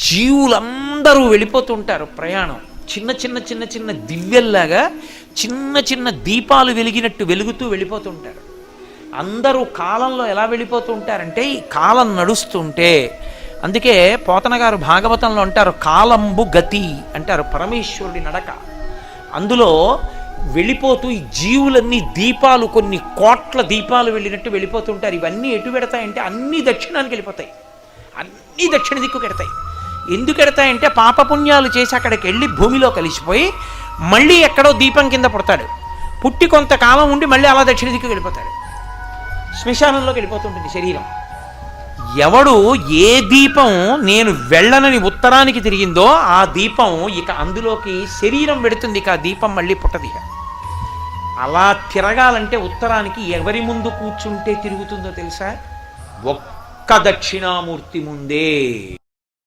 జీవులందరూ వెళ్ళిపోతుంటారు ప్రయాణం. చిన్న చిన్న చిన్న చిన్న దివ్యల్లాగా చిన్న చిన్న దీపాలు వెలిగినట్టు వెలుగుతూ వెళ్ళిపోతుంటారు. అందరూ కాలంలో ఎలా వెళ్ళిపోతుంటారంటే ఈ కాలం నడుస్తుంటే, అందుకే పోతన గారు భాగవతంలో అంటారు కాలంబు గతి అంటారు, పరమేశ్వరుడి నడక. అందులో వెళ్ళిపోతూ ఈ జీవులన్నీ దీపాలు, కొన్ని కోట్ల దీపాలు వెళ్ళినట్టు వెళ్ళిపోతుంటారు. ఇవన్నీ ఎటు పెడతాయంటే అన్నీ దక్షిణానికి వెళ్ళిపోతాయి, అన్నీ దక్షిణ దిక్కు పెడతాయి. ఎందుకు పెడతాయంటే పాపపుణ్యాలు చేసి అక్కడికి వెళ్ళి భూమిలో కలిసిపోయి మళ్ళీ ఎక్కడో దీపం కింద పుడతాడు, పుట్టి కొంతకాలం ఉండి మళ్ళీ అలా దక్షిణ దిక్కు వెళ్ళిపోతాడు, శ్మశానంలోకి వెళ్ళిపోతుంటుంది శరీరం. ఎవడు ఏ దీపం నేను వెళ్ళనని ఉత్తరానికి తిరిగిందో ఆ దీపం ఇక అందులోకి శరీరం పెడుతుంది, ఇక ఆ దీపం మళ్ళీ పుట్టది. అలా తిరగాలంటే ఉత్తరానికి ఎవరి ముందు కూర్చుంటే తిరుగుతుందో తెలుసా? ఒక్క దక్షిణామూర్తి ముందే.